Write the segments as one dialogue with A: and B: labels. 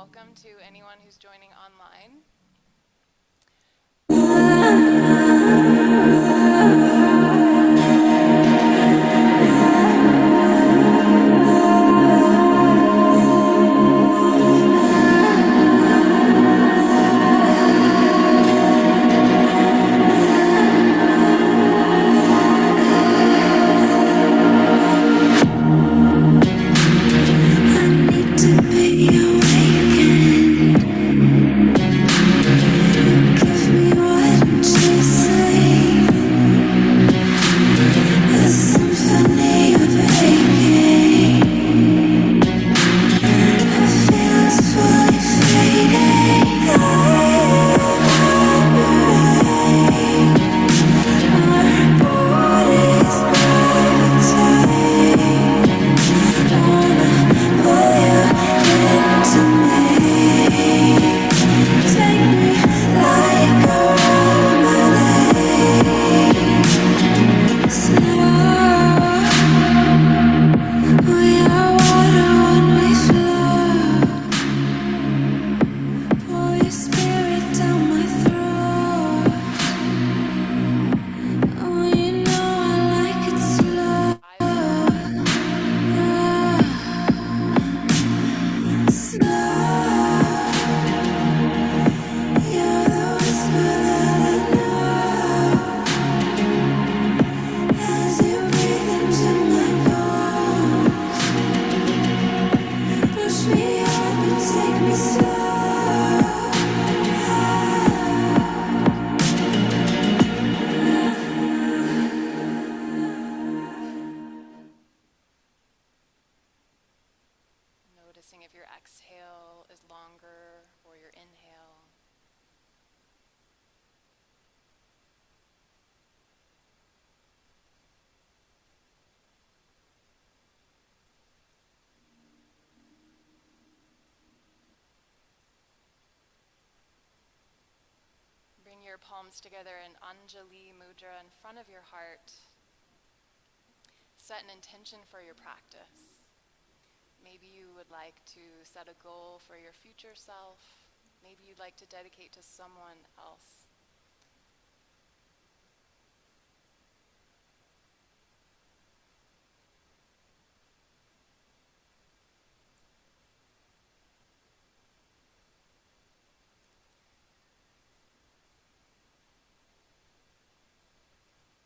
A: welcome to anyone who's joining online. Noticing if your exhale is longer or your inhale. Bring your palms together in Anjali Mudra in front of your heart. Set an intention for your practice. Maybe you would like to set a goal for your future self. Maybe you'd like to dedicate to someone else.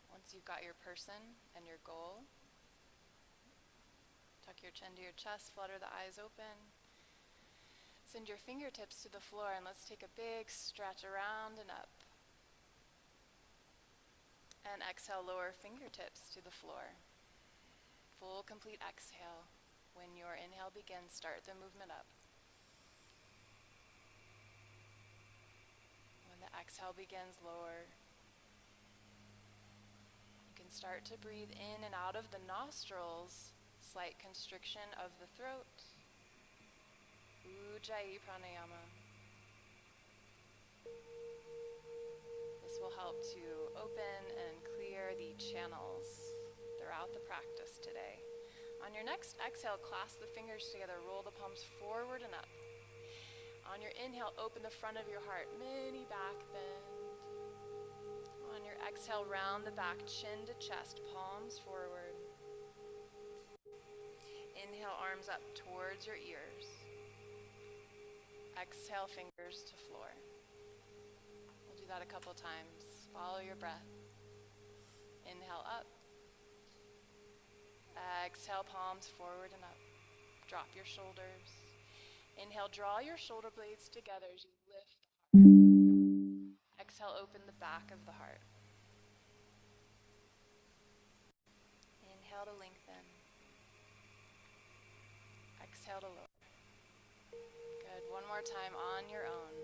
A: Once you've got your person and your goal, tuck your chin to your chest, flutter the eyes open. Send your fingertips to the floor and let's take a big stretch around and up. And exhale, lower fingertips to the floor. Full, complete exhale. When your inhale begins, start the movement up. When the exhale begins, lower. You can start to breathe in and out of the nostrils. Slight constriction of the throat. Ujjayi pranayama. This will help to open and clear the channels throughout the practice today. On your next exhale, clasp the fingers together, roll the palms forward and up. On your inhale, open the front of your heart, mini back bend. On your exhale, round the back, chin to chest, palms forward. Inhale, arms up towards your ears. Exhale, fingers to floor. We'll do that a couple times. Follow your breath. Inhale, up. Exhale, palms forward and up. Drop your shoulders. Inhale, draw your shoulder blades together as you lift the heart. Exhale, open the back of the heart. Inhale to lengthen. Exhale to lower. Good. One more time on your own.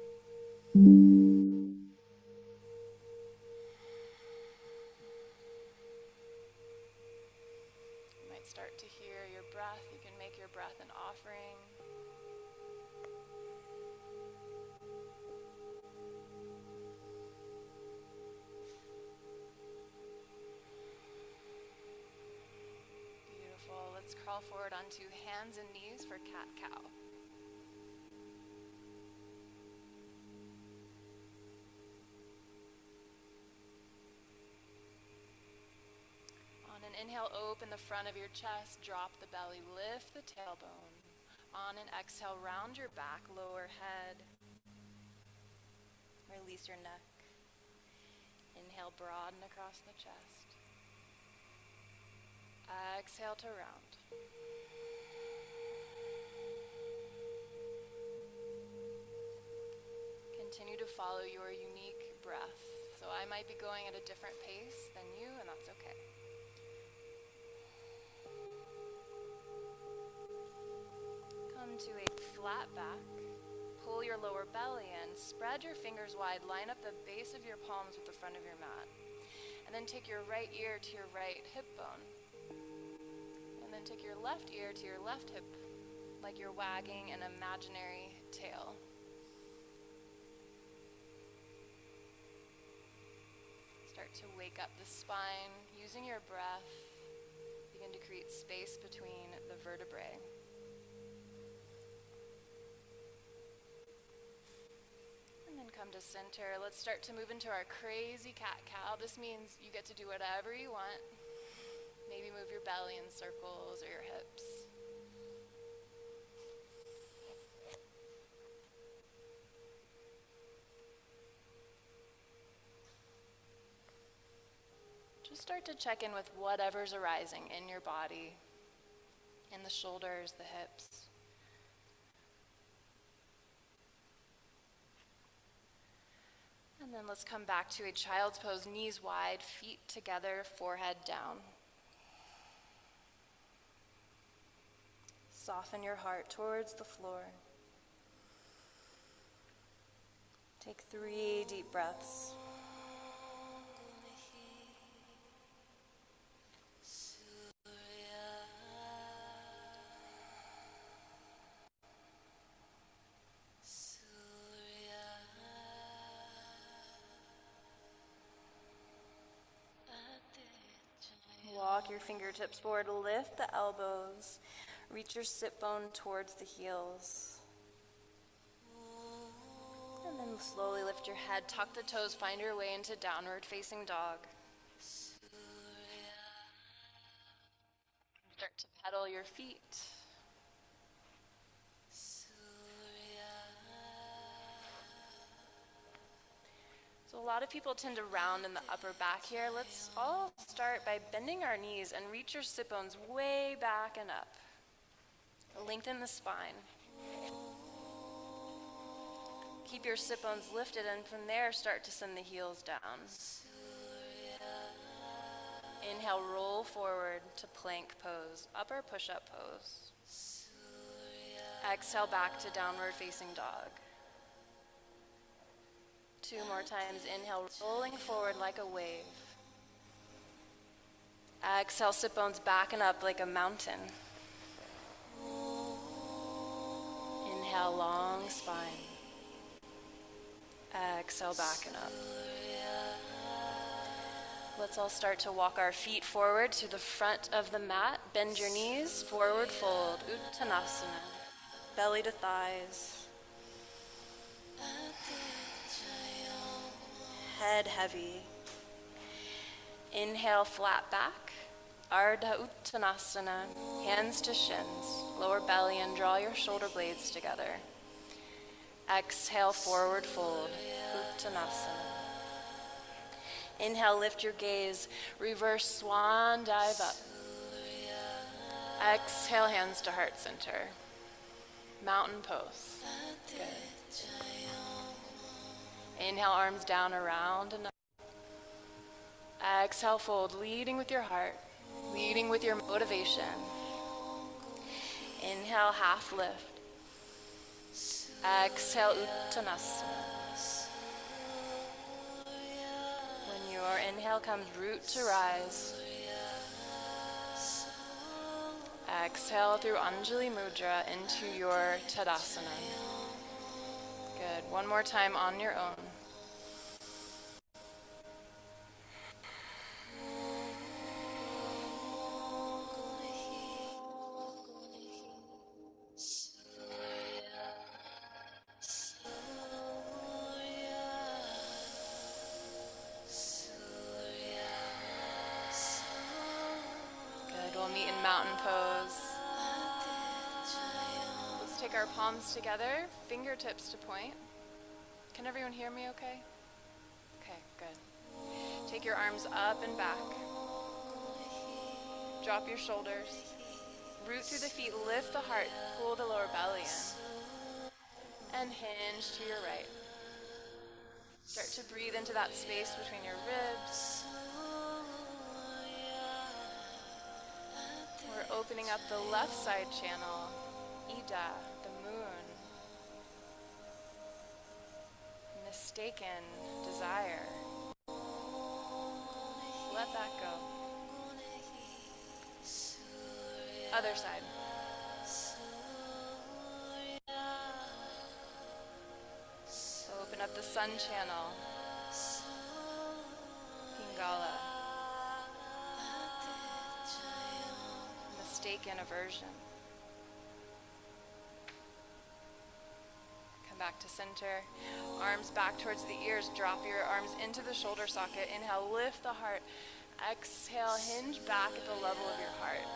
A: You might start to hear your breath. You can make your breath an offering. Beautiful. Let's crawl forward onto hands and knees for cat-cow. Inhale, open the front of your chest, drop the belly, lift the tailbone. On an exhale, round your back, lower head. Release your neck. Inhale, broaden across the chest. Exhale to round. Continue to follow your unique breath. So I might be going at a different pace than you, and that's okay. Come to a flat back. Pull your lower belly in. Spread your fingers wide. Line up the base of your palms with the front of your mat. And then take your right ear to your right hip bone. And then take your left ear to your left hip, like you're wagging an imaginary tail. Start to wake up the spine. Using your breath, begin to create space between the vertebrae. And then come to center. Let's start to move into our crazy cat-cow. This means you get to do whatever you want. Maybe move your belly in circles or your hips. Just start to check in with whatever's arising in your body, in the shoulders, the hips. And then let's come back to a child's pose, knees wide, feet together, forehead down. Soften your heart towards the floor. Take 3 deep breaths. Walk your fingertips forward, lift the elbows, reach your sit bone towards the heels. And then slowly lift your head, tuck the toes, find your way into downward facing dog. Start to pedal your feet. So a lot of people tend to round in the upper back here. Let's all start by bending our knees and reach your sit bones way back and up. Lengthen the spine. Keep your sit bones lifted, and from there start to send the heels down. Inhale, roll forward to plank pose, upper push-up pose. Exhale back to downward facing dog. 2 more times. Inhale, rolling forward like a wave. Exhale, sit bones back and up like a mountain. Inhale, long spine. Exhale, back and up. Let's all start to walk our feet forward to the front of the mat. Bend your knees, forward fold, Uttanasana. Belly to thighs. Head heavy. Inhale, flat back. Ardha Uttanasana. Hands to shins. Lower belly and draw your shoulder blades together. Exhale, forward fold. Uttanasana. Inhale, lift your gaze. Reverse swan dive up. Exhale, hands to heart center. Mountain pose. Good. Inhale, arms down, around and up. Exhale, fold, leading with your heart, leading with your motivation. Inhale, half lift. Exhale, Uttanasana. When your inhale comes, root to rise. Exhale through Anjali Mudra into your Tadasana. Good. One more time on your own. mountain pose. Let's take our palms together, fingertips to point. Can everyone hear me okay? Okay, good. Take your arms up and back. Drop your shoulders. Root through the feet, lift the heart, pull the lower belly in. And hinge to your right. Start to breathe into that space between your ribs. We're opening up the left side channel, Ida, the moon. Mistaken desire. Let that go. Other side. Open up the sun channel, Pingala. Mistaken aversion. Come back to center. Arms back towards the ears. Drop your arms into the shoulder socket. Inhale, lift the heart. Exhale, hinge back at the level of your heart.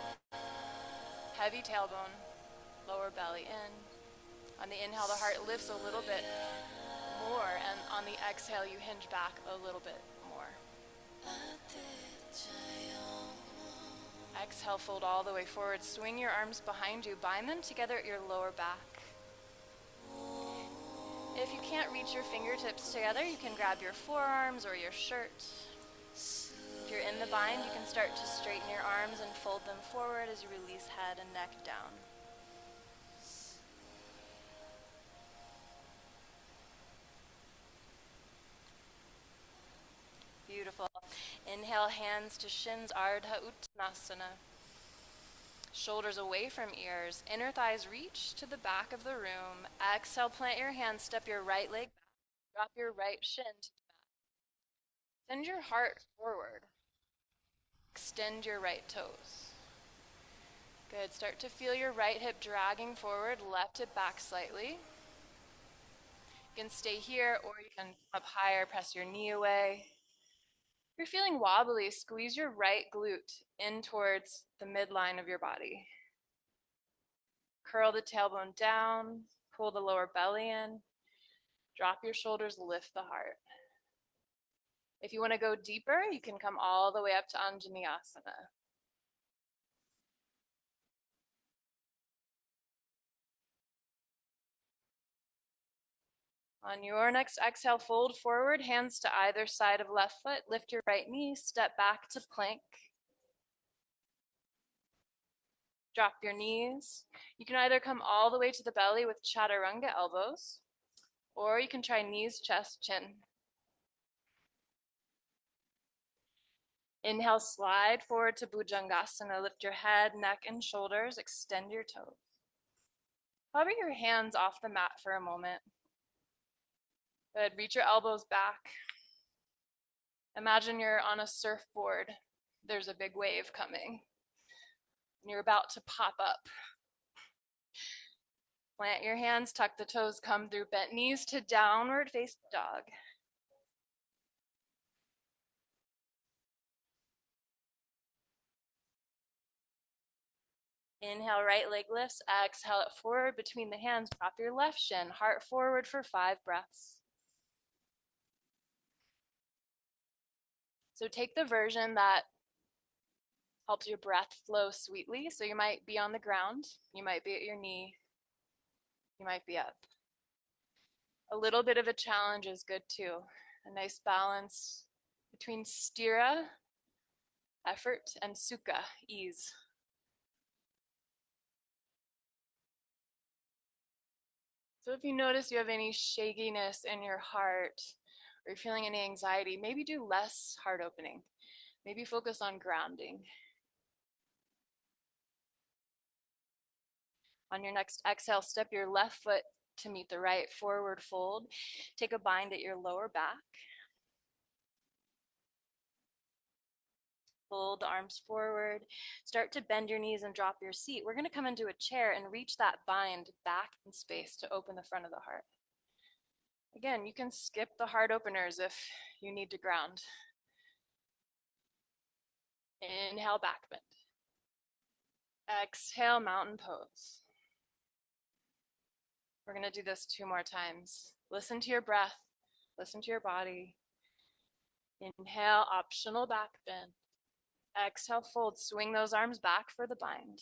A: Heavy tailbone, lower belly in. On the inhale, the heart lifts a little bit more, and on the exhale, you hinge back a little bit more. Exhale, fold all the way forward. Swing your arms behind you. Bind them together at your lower back. If you can't reach your fingertips together, you can grab your forearms or your shirt. If you're in the bind, you can start to straighten your arms and fold them forward as you release head and neck down. Beautiful. Inhale, hands to shins, Ardha Uttanasana. Shoulders away from ears. Inner thighs reach to the back of the room. Exhale, plant your hands, step your right leg back. Drop your right shin to the mat. Send your heart forward. Extend your right toes. Good. Start to feel your right hip dragging forward, left hip back slightly. You can stay here or you can come up higher, press your knee away. If you're feeling wobbly, squeeze your right glute in towards the midline of your body. Curl the tailbone down, pull the lower belly in, drop your shoulders, lift the heart. If you want to go deeper, you can come all the way up to Anjaneyasana. On your next exhale, fold forward, hands to either side of left foot, lift your right knee, step back to plank. Drop your knees. You can either come all the way to the belly with chaturanga elbows, or you can try knees, chest, chin. Inhale, slide forward to Bhujangasana. Lift your head, neck, and shoulders. Extend your toes. Hover your hands off the mat for a moment. Good. Reach your elbows back. Imagine you're on a surfboard. There's a big wave coming, and you're about to pop up. Plant your hands, tuck the toes, come through bent knees to downward facing dog. Inhale, right leg lifts. Exhale it forward between the hands. Drop your left shin. Heart forward for 5 breaths. So take the version that helps your breath flow sweetly. So you might be on the ground. You might be at your knee. You might be up. A little bit of a challenge is good too. A nice balance between stira, effort, and sukha, ease. So if you notice you have any shakiness in your heart, or you're feeling any anxiety, maybe do less heart opening. Maybe focus on grounding. On your next exhale, step your left foot to meet the right, forward fold. Take a bind at your lower back. Fold the arms forward. Start to bend your knees and drop your seat. We're going to come into a chair and reach that bind back in space to open the front of the heart. Again, you can skip the heart openers if you need to ground. Inhale, back bend. Exhale, mountain pose. We're going to do this 2 more times. Listen to your breath. Listen to your body. Inhale, optional back bend. Exhale, fold. Swing those arms back for the bind.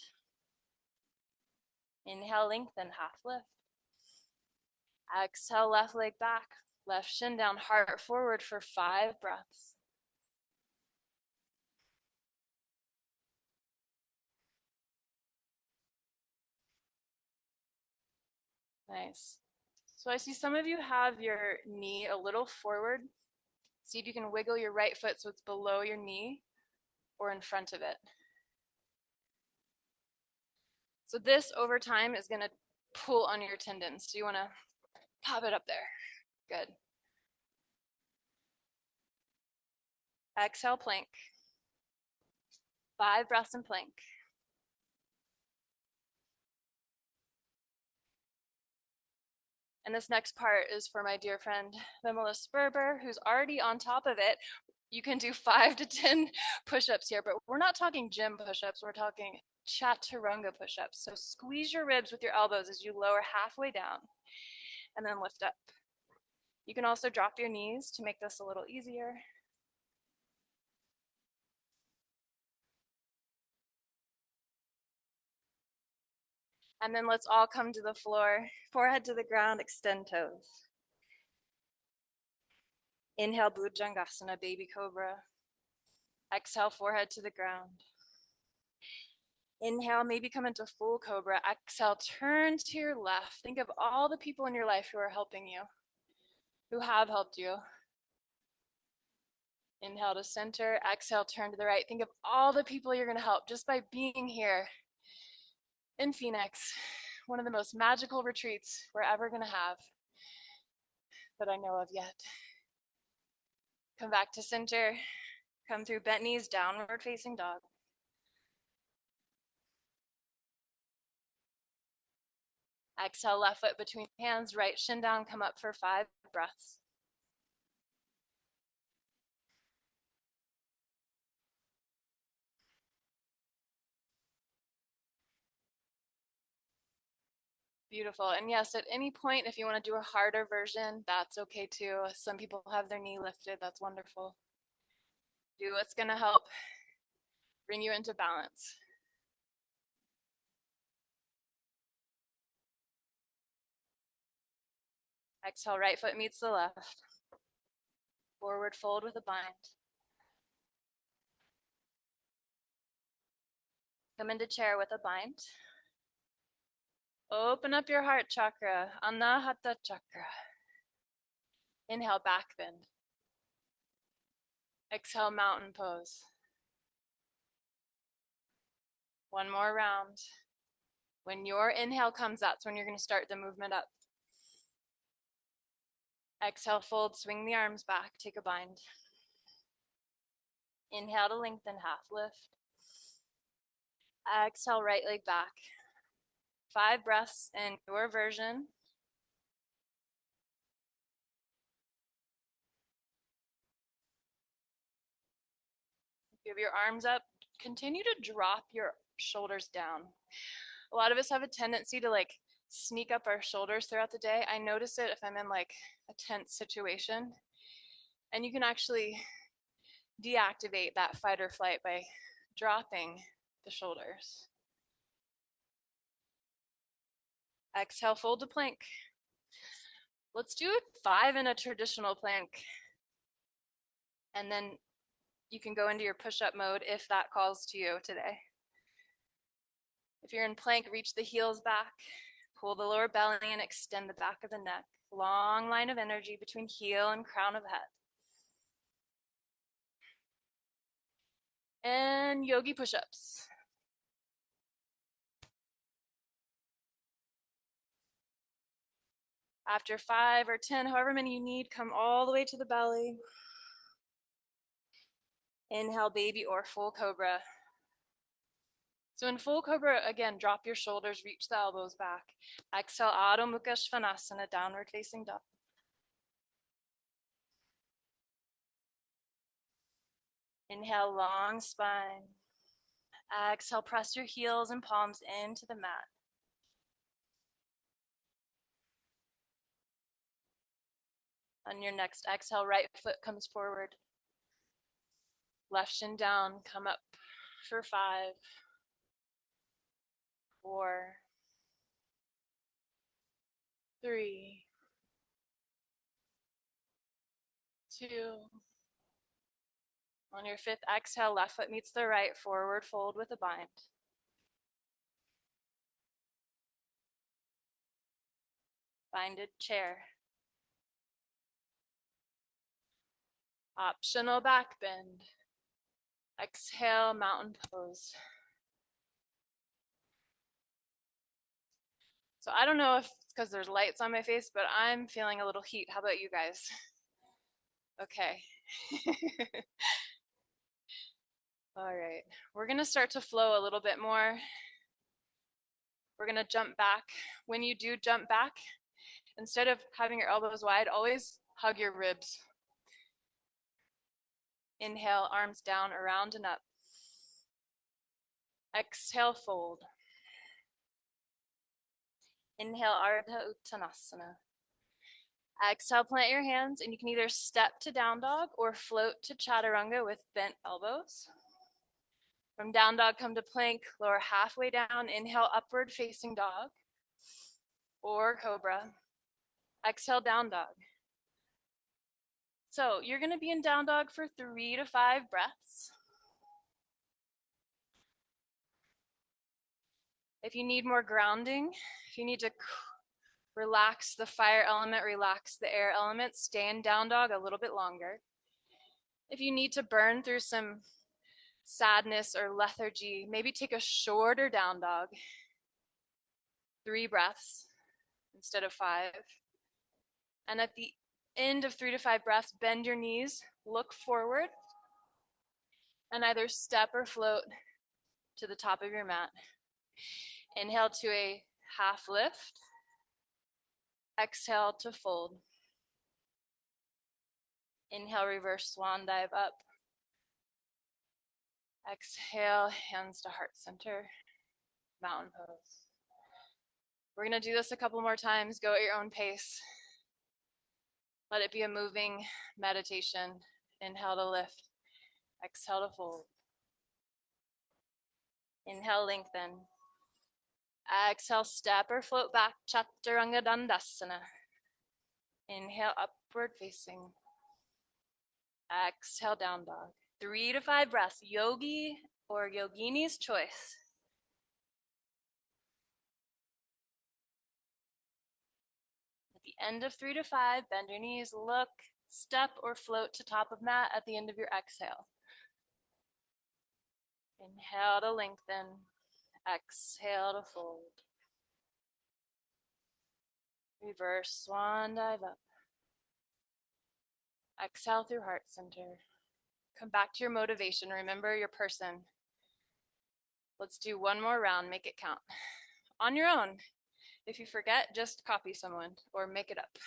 A: Inhale, lengthen, half lift. Exhale, left leg back. Left shin down, heart forward for 5 breaths. Nice. So I see some of you have your knee a little forward. See if you can wiggle your right foot so it's below your knee or in front of it. So this over time is going to pull on your tendons. So you want to pop it up there. Good. Exhale, plank. 5 breaths in plank. And this next part is for my dear friend, Vimala Sperber, who's already on top of it. You can do 5 to 10 push-ups here, but we're not talking gym push-ups. We're talking chaturanga push-ups. So squeeze your ribs with your elbows as you lower halfway down and then lift up. You can also drop your knees to make this a little easier. And then let's all come to the floor, forehead to the ground, extend toes. Inhale, Bhujangasana, baby cobra. Exhale, forehead to the ground. Inhale, maybe come into full cobra. Exhale, turn to your left. Think of all the people in your life who are helping you, who have helped you. Inhale to center. Exhale, turn to the right. Think of all the people you're going to help just by being here in Phoenix, one of the most magical retreats we're ever going to have that I know of yet. Come back to center. Come through bent knees, downward facing dog. Exhale, left foot between hands, right shin down, come up for 5 breaths. Beautiful. And yes, at any point, if you want to do a harder version, that's okay too. Some people have their knee lifted. That's wonderful. Do what's going to help bring you into balance. Exhale, right foot meets the left. Forward fold with a bind. Come into chair with a bind. Open up your heart chakra, Anahata chakra. Inhale, back bend. Exhale, mountain pose. One more round. When your inhale comes, that's when you're going to start the movement up. Exhale, fold, swing the arms back, take a bind. Inhale to lengthen, half lift. Exhale, right leg back. 5 breaths in your version. If you have your arms up, continue to drop your shoulders down. A lot of us have a tendency to like sneak up our shoulders throughout the day. I notice it if I'm in like a tense situation. And you can actually deactivate that fight or flight by dropping the shoulders. Exhale, fold to plank. Let's do 5 in a traditional plank. And then you can go into your push-up mode if that calls to you today. If you're in plank, reach the heels back, pull the lower belly and extend the back of the neck. Long line of energy between heel and crown of head. And yogi push-ups. After 5 or 10, however many you need, come all the way to the belly. Inhale, baby or full cobra. So in full cobra, again, drop your shoulders, reach the elbows back. Exhale, Adho Mukha Svanasana, downward facing dog. Inhale, long spine. Exhale, press your heels and palms into the mat. On your next exhale, right foot comes forward. Left shin down, come up for 5, 4, 3, 2. On your 5th exhale, left foot meets the right, forward fold with a bind. Binded chair. Optional back bend. Exhale, mountain pose. So I don't know if it's because there's lights on my face, but I'm feeling a little heat. How about you guys? Okay. All right. We're going to start to flow a little bit more. We're going to jump back. When you do jump back, instead of having your elbows wide, always hug your ribs. Inhale, arms down, around and up. Exhale, fold. Inhale, Ardha Uttanasana. Exhale, plant your hands, and you can either step to down dog or float to chaturanga with bent elbows. From down dog, come to plank, lower halfway down, inhale, upward facing dog or cobra. Exhale, down dog. So you're going to be in down dog for 3 to 5 breaths. If you need more grounding, if you need to relax the fire element, relax the air element, stay in down dog a little bit longer. If you need to burn through some sadness or lethargy, maybe take a shorter down dog, 3 breaths instead of 5. And at the end of 3 to 5 breaths, bend your knees, look forward, and either step or float to the top of your mat. Inhale to a half lift. Exhale to fold. Inhale, reverse swan dive up. Exhale, hands to heart center, mountain pose. We're going to do this a couple more times. Go at your own pace. Let it be a moving meditation. Inhale to lift. Exhale to fold. Inhale, lengthen. Exhale, step or float back, Chaturanga Dandasana. Inhale, upward facing. Exhale, down dog. 3 to 5 breaths, yogi or yogini's choice. At the end of 3 to 5, bend your knees, look, step or float to top of mat at the end of your exhale. Inhale to lengthen. Exhale to fold. Reverse swan dive up. Exhale through heart center. Come back to your motivation. Remember your person. Let's do one more round. Make it count. On your own. If you forget, just copy someone or make it up.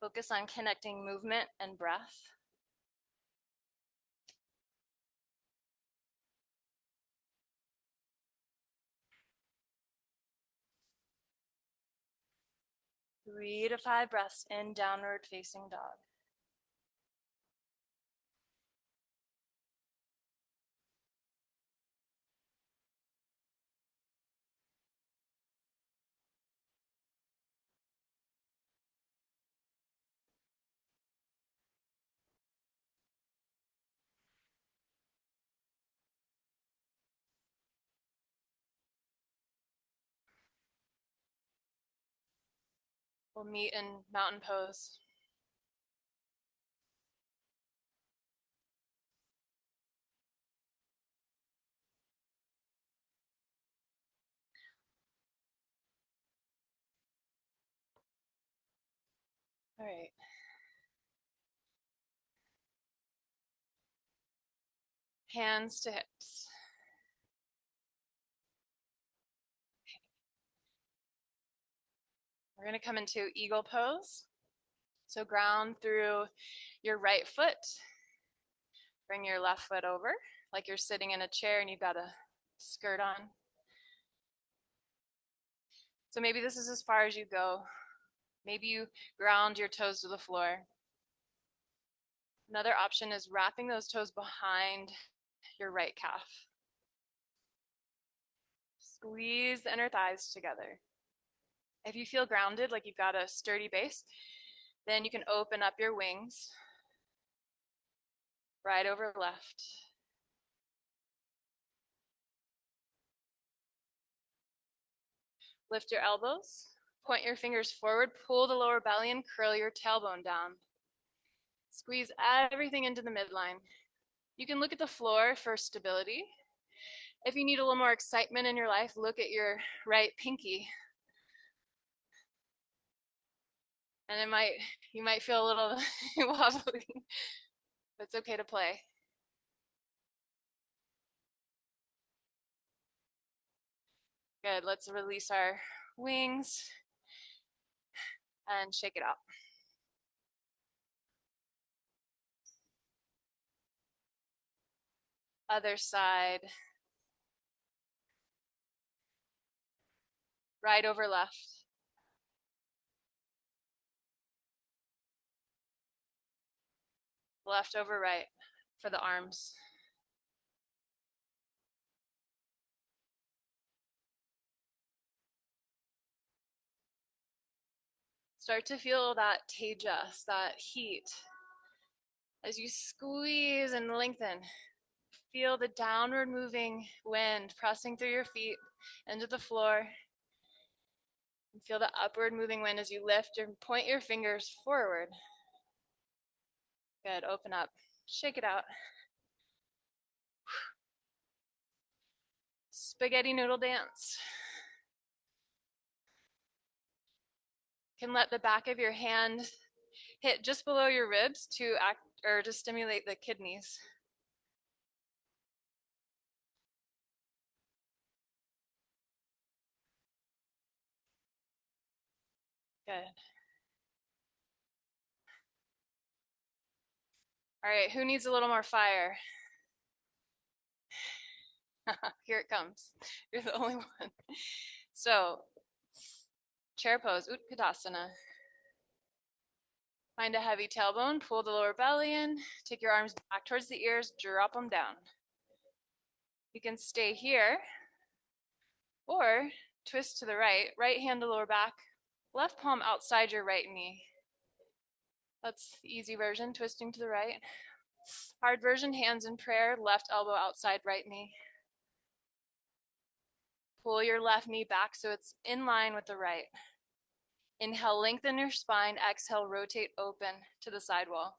A: Focus on connecting movement and breath. Three to 5 breaths in downward facing dog. We'll meet in mountain pose. All right. Hands to hips. We're going to come into eagle pose. So ground through your right foot. Bring your left foot over, like you're sitting in a chair and you've got a skirt on. So maybe this is as far as you go. Maybe you ground your toes to the floor. Another option is wrapping those toes behind your right calf. Squeeze the inner thighs together. If you feel grounded, like you've got a sturdy base, then you can open up your wings, right over left. Lift your elbows, point your fingers forward, pull the lower belly and curl your tailbone down. Squeeze everything into the midline. You can look at the floor for stability. If you need a little more excitement in your life, look at your right pinky. And you might feel a little wobbly, but it's okay to play. Good, let's release our wings and shake it out. Other side. Right over left. Left over right for the arms. Start to feel that tejas, that heat. As you squeeze and lengthen, feel the downward moving wind pressing through your feet into the floor. And feel the upward moving wind as you lift and point your fingers forward. Good, open up, shake it out. Spaghetti noodle dance. You can let the back of your hand hit just below your ribs to stimulate the kidneys. Good. All right, who needs a little more fire? Here it comes. You're the only one. So, chair pose, Utkatasana. Find a heavy tailbone, pull the lower belly in, take your arms back towards the ears, drop them down. You can stay here, or twist to the right hand to lower back, left palm outside your right knee. That's the easy version, twisting to the right. Hard version, hands in prayer, left elbow outside right knee. Pull your left knee back so it's in line with the right. Inhale, lengthen your spine. Exhale, rotate open to the side wall.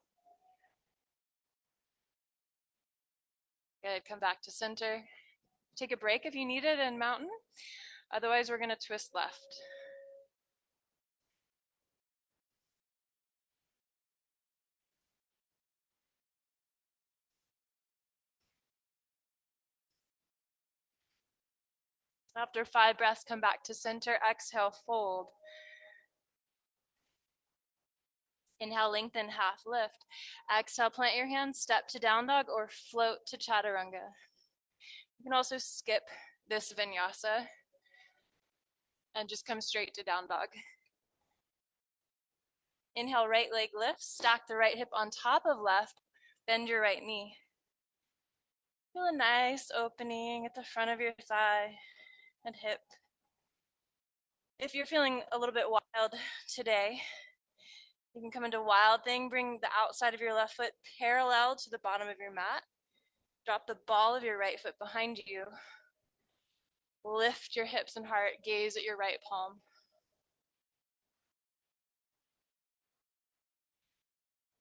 A: Good, come back to center. Take a break if you need it in mountain. Otherwise, we're gonna twist left. After 5 breaths, come back to center. Exhale, fold. Inhale, lengthen, half lift. Exhale, plant your hands, step to down dog or float to chaturanga. You can also skip this vinyasa and just come straight to down dog. Inhale, right leg lifts, stack the right hip on top of left, bend your right knee. Feel a nice opening at the front of your thigh and hip. If you're feeling a little bit wild today, you can come into wild thing, bring the outside of your left foot parallel to the bottom of your mat. Drop the ball of your right foot behind you. Lift your hips and heart, gaze at your right palm.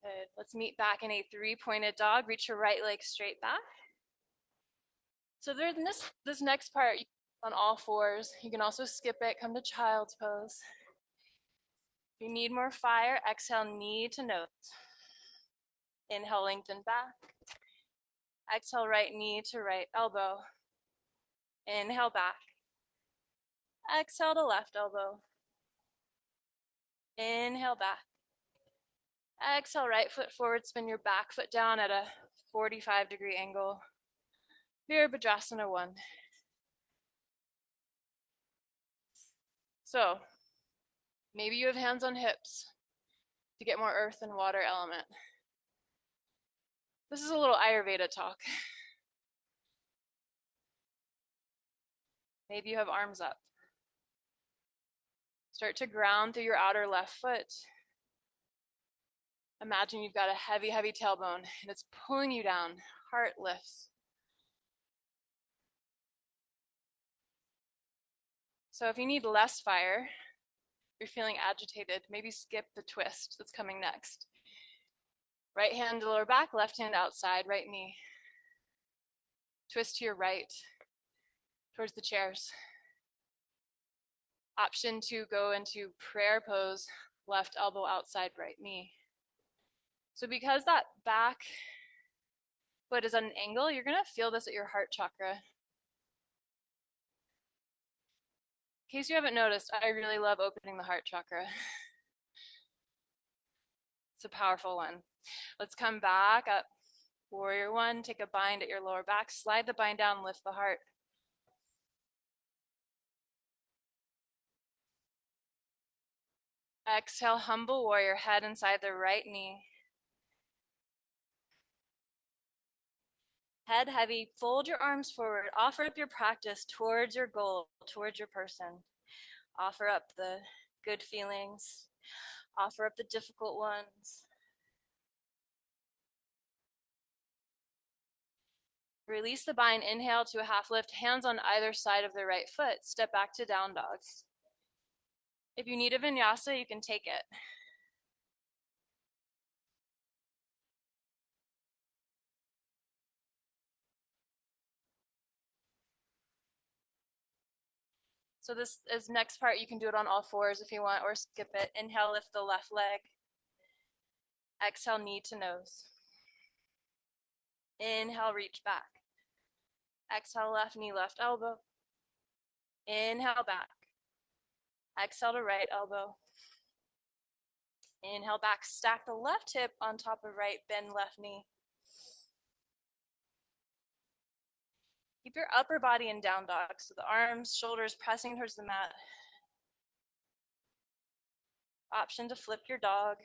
A: Good. Let's meet back in a 3-pointed dog. Reach your right leg straight back. So there's this next part on all fours. You can also skip it, come to child's pose. If you need more fire, exhale knee to nose. Inhale, lengthen back. Exhale, right knee to right elbow. Inhale back. Exhale to left elbow. Inhale back. Exhale, right foot forward, spin your back foot down at a 45-degree angle. Virabhadrasana 1. So, maybe you have hands on hips to get more earth and water element. This is a little Ayurveda talk. Maybe you have arms up. Start to ground through your outer left foot. Imagine you've got a heavy, heavy tailbone and it's pulling you down. Heart lifts. So if you need less fire, you're feeling agitated, maybe skip the twist that's coming next. Right hand to lower back, left hand outside, right knee. Twist to your right, towards the chairs. Option to go into prayer pose, left elbow outside, right knee. So because that back foot is at an angle, you're gonna feel this at your heart chakra. In case you haven't noticed, I really love opening the heart chakra. It's a powerful one. Let's come back up. Warrior 1, take a bind at your lower back, slide the bind down, lift the heart. Exhale, humble warrior, head inside the right knee. Head heavy, fold your arms forward, offer up your practice towards your goal, towards your person. Offer up the good feelings, offer up the difficult ones. Release the bind, inhale to a half lift, hands on either side of the right foot. Step back to down dog. If you need a vinyasa, you can take it. So this is next part, you can do it on all fours if you want, or skip it. Inhale, lift the left leg. Exhale, knee to nose. Inhale, reach back. Exhale, left knee, left elbow. Inhale, back. Exhale to right elbow. Inhale, back. Stack the left hip on top of right, bend left knee. Keep your upper body in down dog, so the arms, shoulders pressing towards the mat. Option to flip your dog.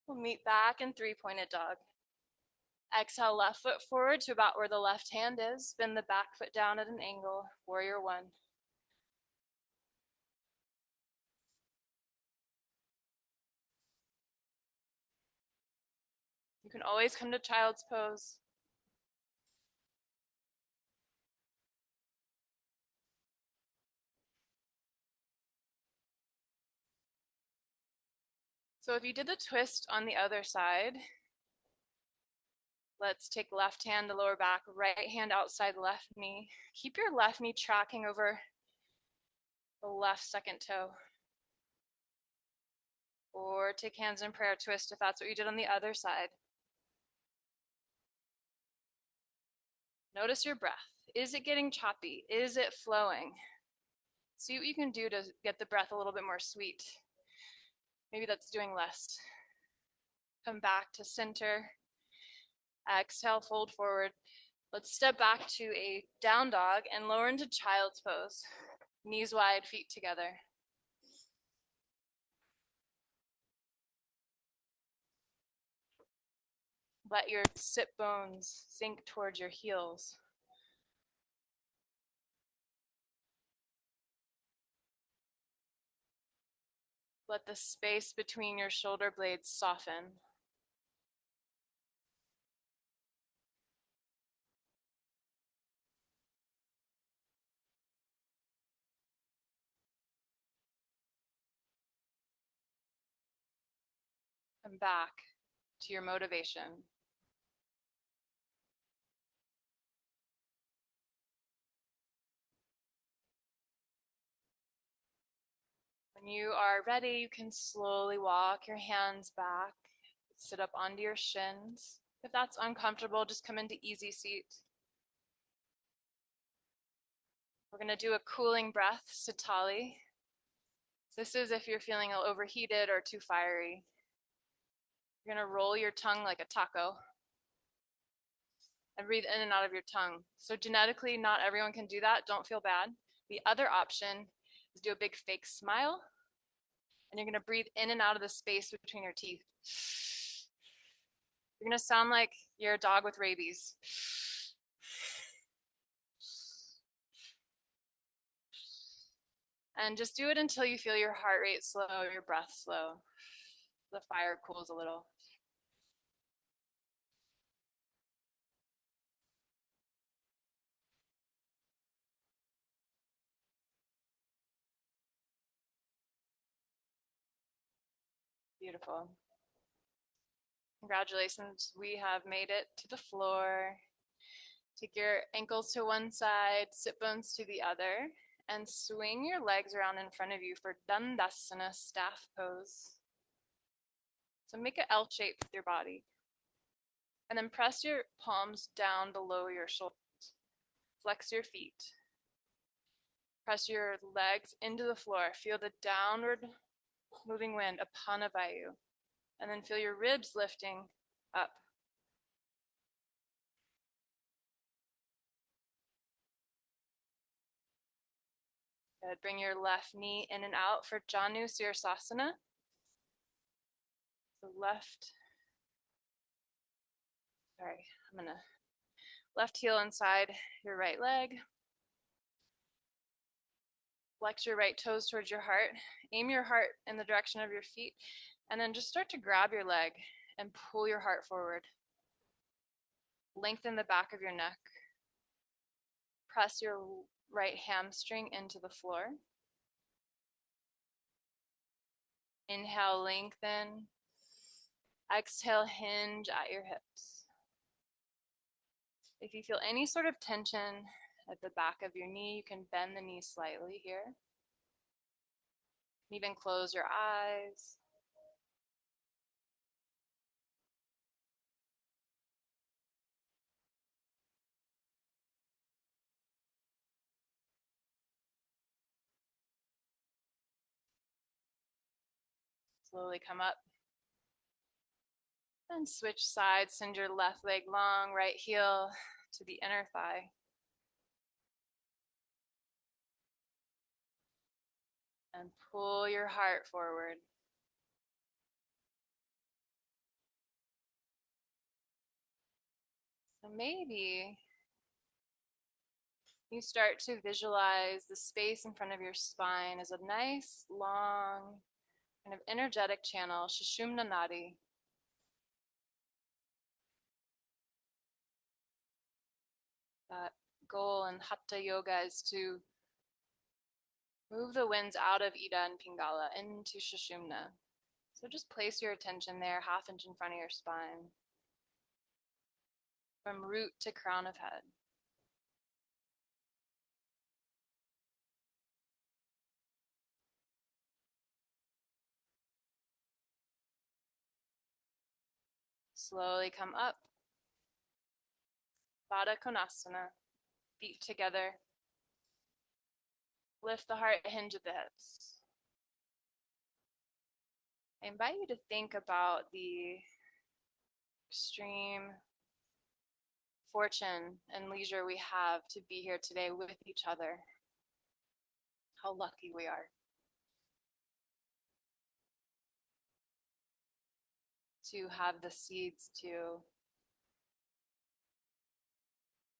A: We'll meet back in three-pointed dog. Exhale, left foot forward to about where the left hand is. Bend the back foot down at an angle. Warrior 1. You can always come to child's pose. So if you did the twist on the other side, let's take left hand to lower back, right hand outside left knee. Keep your left knee tracking over the left second toe. Or take hands in prayer twist if that's what you did on the other side. Notice your breath. Is it getting choppy? Is it flowing? See what you can do to get the breath a little bit more sweet. Maybe that's doing less. Come back to center. Exhale, fold forward. Let's step back to a down dog and lower into child's pose. Knees wide, feet together. Let your sit bones sink towards your heels. Let the space between your shoulder blades soften. Come back to your motivation. When you are ready, you can slowly walk your hands back, sit up onto your shins. If that's uncomfortable, just come into easy seat. We're going to do a cooling breath, Sitali. This is if you're feeling overheated or too fiery. You're going to roll your tongue like a taco and breathe in and out of your tongue. So genetically, not everyone can do that. Don't feel bad. The other option is do a big fake smile, and you're going to breathe in and out of the space between your teeth. You're going to sound like you're a dog with rabies. And just do it until you feel your heart rate slow, your breath slow. The fire cools a little. Beautiful. Congratulations, we have made it to the floor. Take your ankles to one side, sit bones to the other, and swing your legs around in front of you for Dandasana, staff pose. So make an L shape with your body. And then press your palms down below your shoulders. Flex your feet. Press your legs into the floor. Feel the downward moving wind, Apanavayu. And then feel your ribs lifting up. Good. Bring your left knee in and out for Janu Sirsasana. The left heel inside your right leg. Flex your right toes towards your heart. Aim your heart in the direction of your feet. And then just start to grab your leg and pull your heart forward. Lengthen the back of your neck. Press your right hamstring into the floor. Inhale, lengthen. Exhale, hinge at your hips. If you feel any sort of tension at the back of your knee, you can bend the knee slightly here. Even close your eyes. Slowly come up. And switch sides. Send your left leg long, right heel to the inner thigh. And pull your heart forward. So maybe you start to visualize the space in front of your spine as a nice, long, kind of energetic channel, Sushumna Nadi. That goal in Hatha Yoga is to move the winds out of Ida and Pingala into Sushumna. So just place your attention there, half inch in front of your spine. From root to crown of head. Slowly come up. Baddha Konasana. Feet together. Lift the heart, hinge at the hips. I invite you to think about the extreme fortune and leisure we have to be here today with each other. How lucky we are to have the seeds to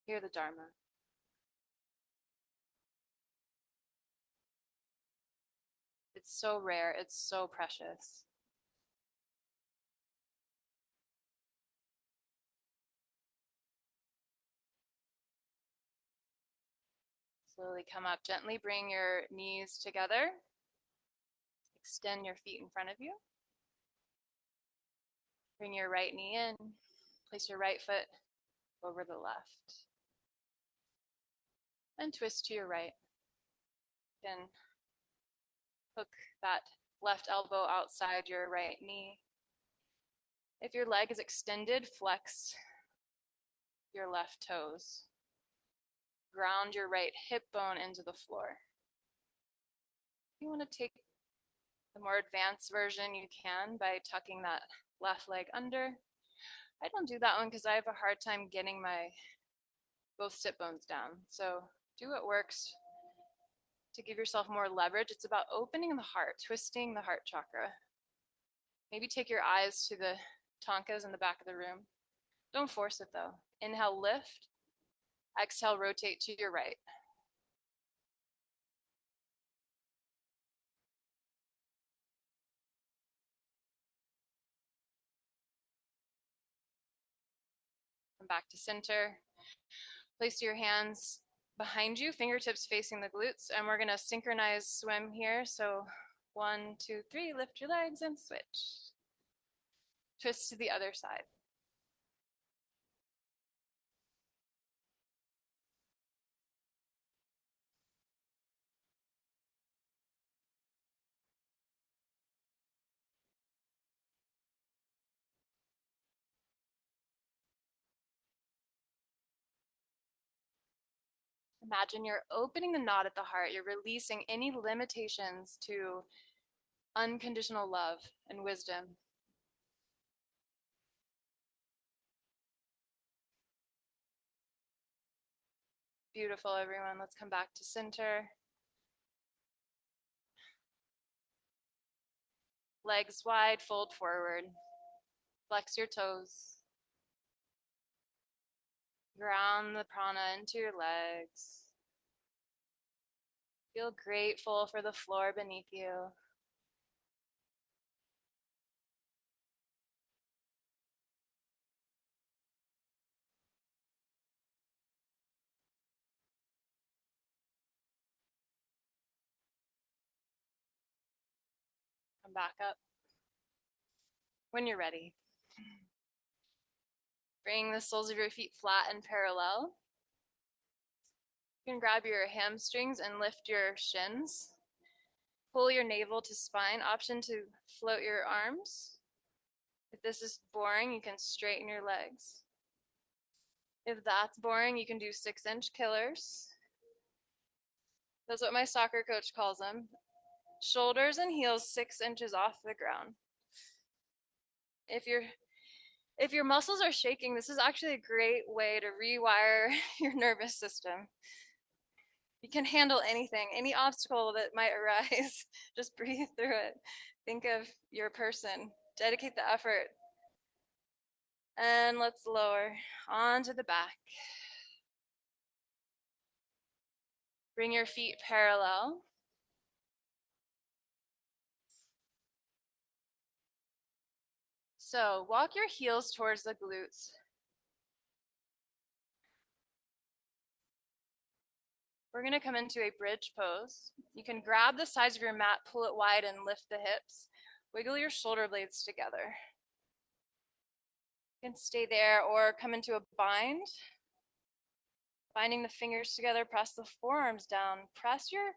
A: hear the Dharma. It's so rare, it's so precious. Slowly come up, gently bring your knees together. Extend your feet in front of you. Bring your right knee in. Place your right foot over the left. And twist to your right. Then hook that left elbow outside your right knee. If your leg is extended, flex your left toes. Ground your right hip bone into the floor. If you want to take the more advanced version, you can by tucking that Left leg under. I don't do that one because I have a hard time getting my both sit bones down. So do what works to give yourself more leverage. It's about opening the heart, twisting the heart chakra. Maybe take your eyes to the tonkas in the back of the room. Don't force it though. Inhale, lift. Exhale, rotate to your right. Come back to center. Place your hands behind you, fingertips facing the glutes, and we're gonna synchronize swim here. So 1, 2, 3, lift your legs and switch. Twist to the other side. Imagine you're opening the knot at the heart. You're releasing any limitations to unconditional love and wisdom. Beautiful, everyone. Let's come back to center. Legs wide, fold forward. Flex your toes. Ground the prana into your legs. Feel grateful for the floor beneath you. Come back up when you're ready. Bring the soles of your feet flat and parallel. You can grab your hamstrings and lift your shins. Pull your navel to spine. Option to float your arms. If this is boring, you can straighten your legs. If that's boring, you can do 6-inch killers. That's what my soccer coach calls them. Shoulders and heels 6 inches off the ground. If your muscles are shaking, this is actually a great way to rewire your nervous system. You can handle anything, any obstacle that might arise. Just breathe through it. Think of your person. Dedicate the effort. And let's lower onto the back. Bring your feet parallel. So walk your heels towards the glutes. We're gonna come into a bridge pose. You can grab the sides of your mat, pull it wide and lift the hips. Wiggle your shoulder blades together. You can stay there or come into a bind. Binding the fingers together, press the forearms down. Press your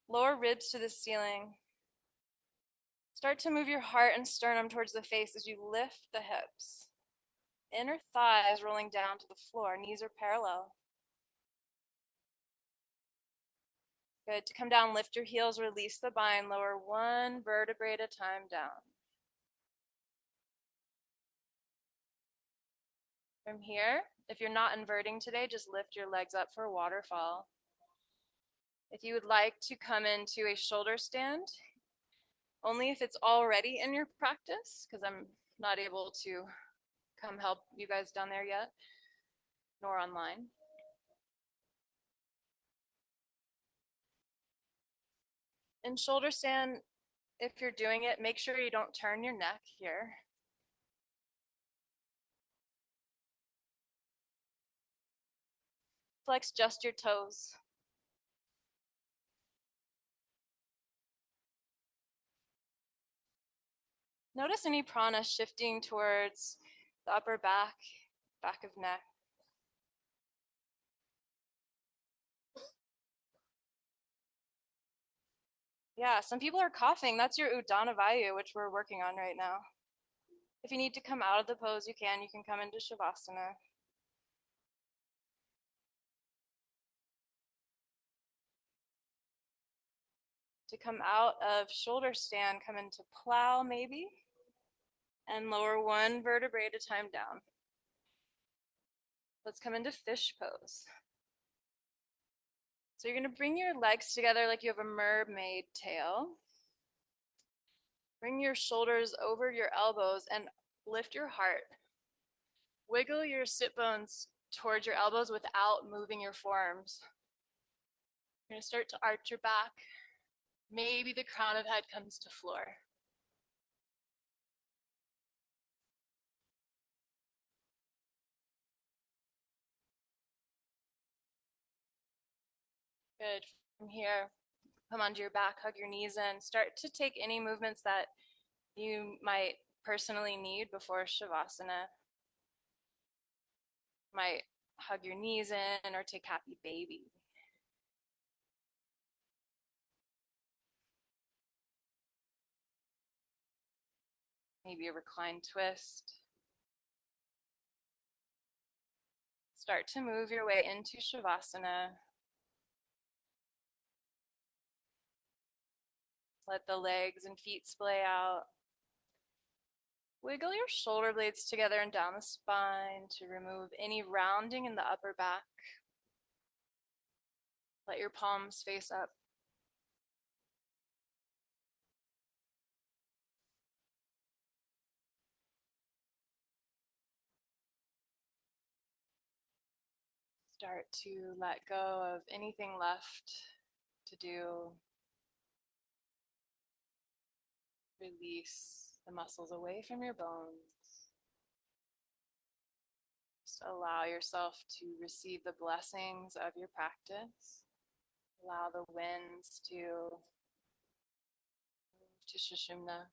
A: lower ribs to the ceiling. Start to move your heart and sternum towards the face as you lift the hips. Inner thighs rolling down to the floor. Knees are parallel. Good. To come down, lift your heels, release the bind, lower one vertebrae at a time down. From here, if you're not inverting today, just lift your legs up for a waterfall. If you would like to come into a shoulder stand, only if it's already in your practice, because I'm not able to come help you guys down there yet, nor online. In shoulder stand, if you're doing it, make sure you don't turn your neck here. Flex just your toes. Notice any prana shifting towards the upper back, back of neck. Yeah, some people are coughing. That's your Udana Vayu, which we're working on right now. If you need to come out of the pose, you can. You can come into Shavasana. To come out of shoulder stand, come into plow maybe. And lower one vertebrae at a time down. Let's come into fish pose. So you're going to bring your legs together like you have a mermaid tail. Bring your shoulders over your elbows and lift your heart. Wiggle your sit bones towards your elbows without moving your forearms. You're going to start to arch your back. Maybe the crown of head comes to floor. Good. From here, come onto your back, hug your knees in. Start to take any movements that you might personally need before Shavasana. Might hug your knees in or take happy baby. Maybe a reclined twist. Start to move your way into Shavasana. Let the legs and feet splay out. Wiggle your shoulder blades together and down the spine to remove any rounding in the upper back. Let your palms face up. Start to let go of anything left to do. Release the muscles away from your bones. Just allow yourself to receive the blessings of your practice. Allow the winds to move to Sushumna.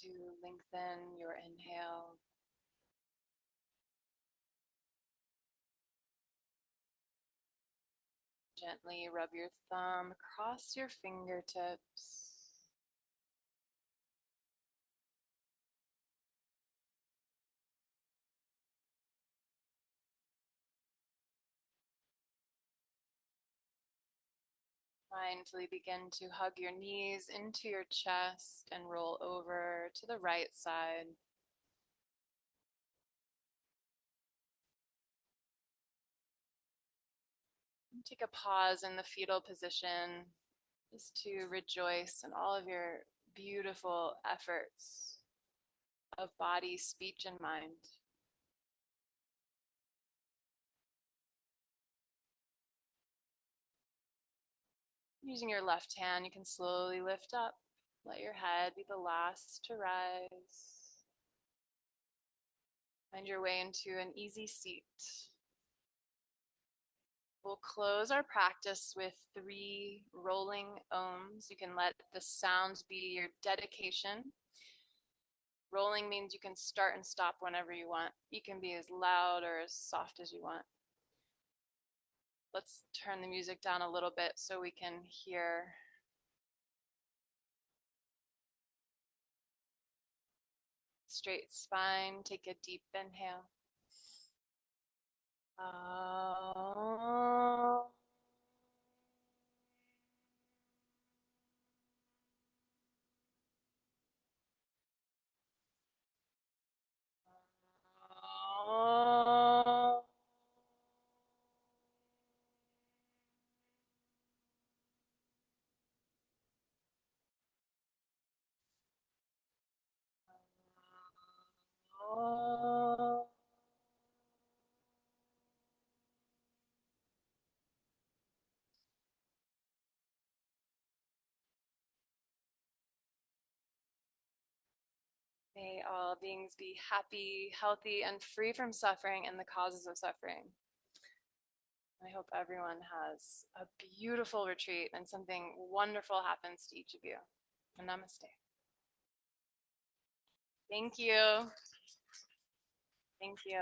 A: to lengthen your inhale. Gently rub your thumb across your fingertips. Mindfully begin to hug your knees into your chest and roll over to the right side. Take a pause in the fetal position just to rejoice in all of your beautiful efforts of body, speech, and mind. Using your left hand, you can slowly lift up. Let your head be the last to rise. Find your way into an easy seat. We'll close our practice with 3 rolling ohms. You can let the sounds be your dedication. Rolling means you can start and stop whenever you want. You can be as loud or as soft as you want. Let's turn the music down a little bit so we can hear. Straight spine, take a deep inhale. May all beings be happy, healthy, and free from suffering and the causes of suffering. I hope everyone has a beautiful retreat and something wonderful happens to each of you. And namaste. Thank you. Thank you.